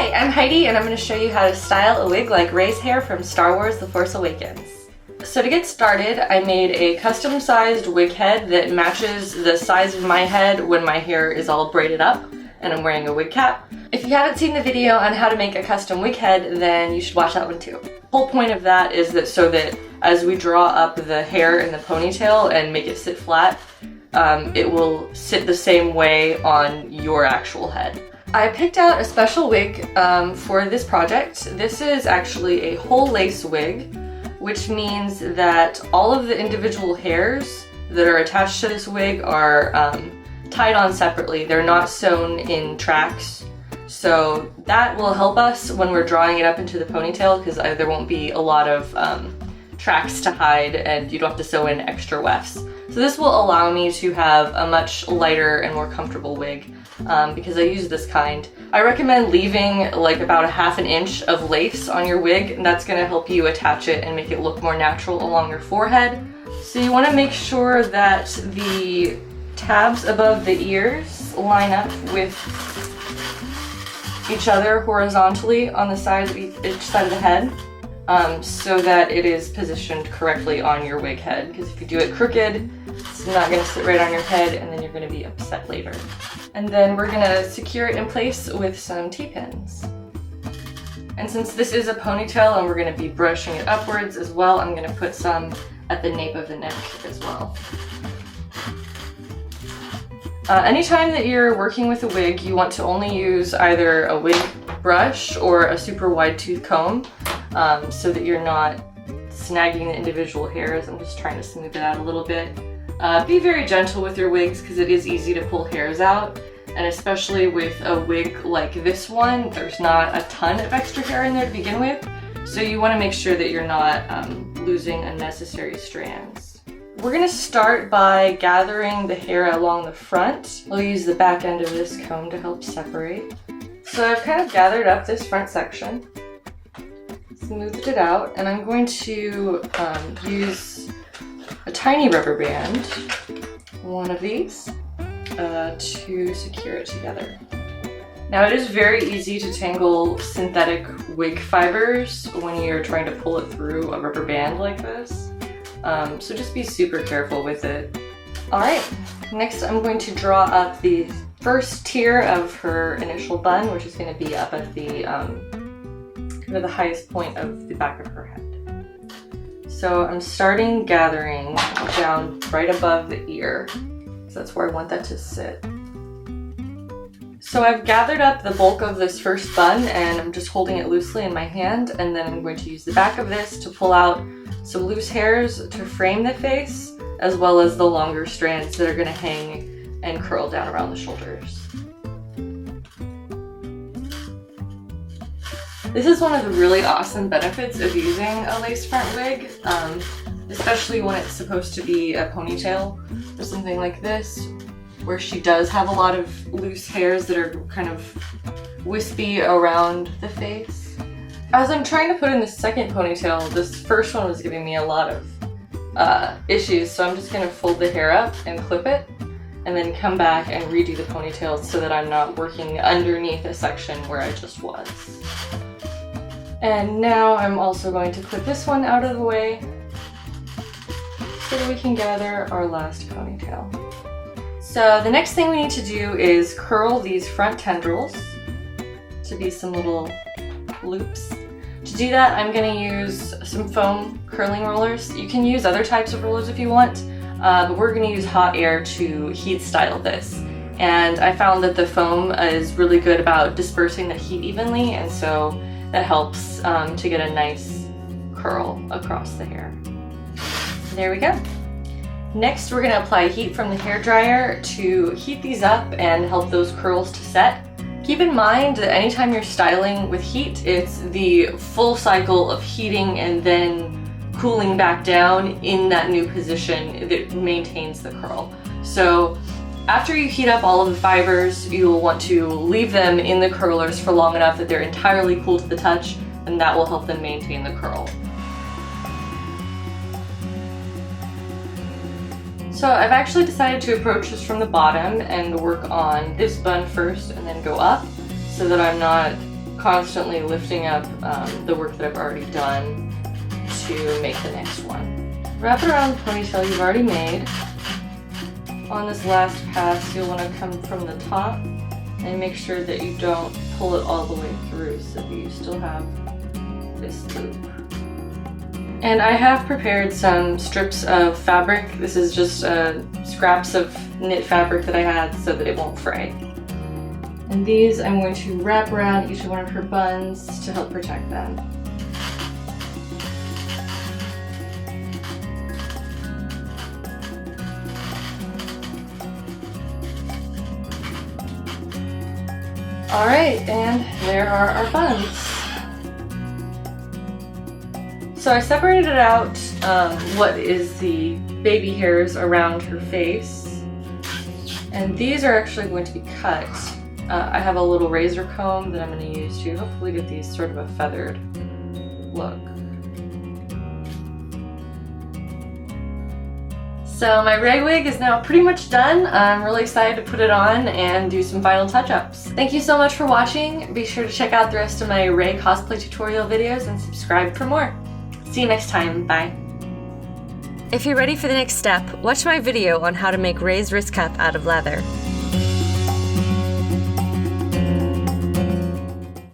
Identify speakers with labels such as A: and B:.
A: Hi, I'm Heidi and I'm going to show you how to style a wig like Rey's hair from Star Wars: The Force Awakens. So to get started, I made a custom-sized wig head that matches the size of my head when my hair is all braided up and I'm wearing a wig cap. If you haven't seen the video on how to make a custom wig head, then you should watch that one too. The whole point of that is that so that as we draw up the hair in the ponytail and make it sit flat, it will sit the same way on your actual head. I picked out a special wig for this project. This is actually a whole lace wig, which means that all of the individual hairs that are attached to this wig are tied on separately. They're not sewn in tracks. So that will help us when we're drawing it up into the ponytail, because there won't be a lot of tracks to hide and you don't have to sew in extra wefts. So this will allow me to have a much lighter and more comfortable wig because I use this kind. I recommend leaving like about 1/2 inch of lace on your wig, and that's going to help you attach it and make it look more natural along your forehead. So you want to make sure that the tabs above the ears line up with each other horizontally on the side of each side of the head, so that it is positioned correctly on your wig head, because if you do it crooked, it's not going to sit right on your head and then you're going to be upset later. And then we're going to secure it in place with some T-pins. And since this is a ponytail and we're going to be brushing it upwards as well, I'm going to put some at the nape of the neck as well. Anytime that you're working with a wig, you want to only use either a wig brush or a super wide tooth comb, so that you're not snagging the individual hairs. I'm just trying to smooth it out a little bit. Be very gentle with your wigs because it is easy to pull hairs out, and especially with a wig like this one, there's not a ton of extra hair in there to begin with, so you want to make sure that you're not losing unnecessary strands. We're going to start by gathering the hair along the front. We'll use the back end of this comb to help separate. So I've kind of gathered up this front section, smoothed it out, and I'm going to use a tiny rubber band, one of these, to secure it together. Now it is very easy to tangle synthetic wig fibers when you're trying to pull it through a rubber band like this, so just be super careful with it. Alright, next I'm going to draw up the first tier of her initial bun, which is going to be up at the the highest point of the back of her head. So I'm starting gathering down right above the ear, so that's where I want that to sit. So I've gathered up the bulk of this first bun and I'm just holding it loosely in my hand, and then I'm going to use the back of this to pull out some loose hairs to frame the face, as well as the longer strands that are going to hang and curl down around the shoulders. This is one of the really awesome benefits of using a lace front wig, especially when it's supposed to be a ponytail or something like this, where she does have a lot of loose hairs that are kind of wispy around the face. As I'm trying to put in the second ponytail, this first one was giving me a lot of issues, so I'm just going to fold the hair up and clip it, and then come back and redo the ponytail so that I'm not working underneath a section where I just was. And now I'm also going to clip this one out of the way so that we can gather our last ponytail. So the next thing we need to do is curl these front tendrils to be some little loops. To do that, I'm going to use some foam curling rollers. You can use other types of rollers if you want, but we're going to use hot air to heat style this. And I found that the foam is really good about dispersing the heat evenly, and so that helps to get a nice curl across the hair. There we go. Next, we're going to apply heat from the hairdryer to heat these up and help those curls to set. Keep in mind that anytime you're styling with heat, it's the full cycle of heating and then cooling back down in that new position that maintains the curl. So after you heat up all of the fibers, you'll want to leave them in the curlers for long enough that they're entirely cool to the touch, and that will help them maintain the curl. So I've actually decided to approach this from the bottom and work on this bun first and then go up, so that I'm not constantly lifting up the work that I've already done to make the next one. Wrap it around the ponytail you've already made. On this last pass, you'll want to come from the top and make sure that you don't pull it all the way through so that you still have this loop. And I have prepared some strips of fabric. This is just scraps of knit fabric that I had so that it won't fray. And these I'm going to wrap around each one of her buns to help protect them. Alright, and there are our buns. So I separated out what is the baby hairs around her face, and these are actually going to be cut. I have a little razor comb that I'm going to use to hopefully get these sort of a feathered look. So my Ray wig is now pretty much done. I'm really excited to put it on and do some final touch-ups. Thank you so much for watching. Be sure to check out the rest of my Ray cosplay tutorial videos and subscribe for more. See you next time. Bye. If you're ready for the next step, watch my video on how to make Ray's wrist cup out of leather.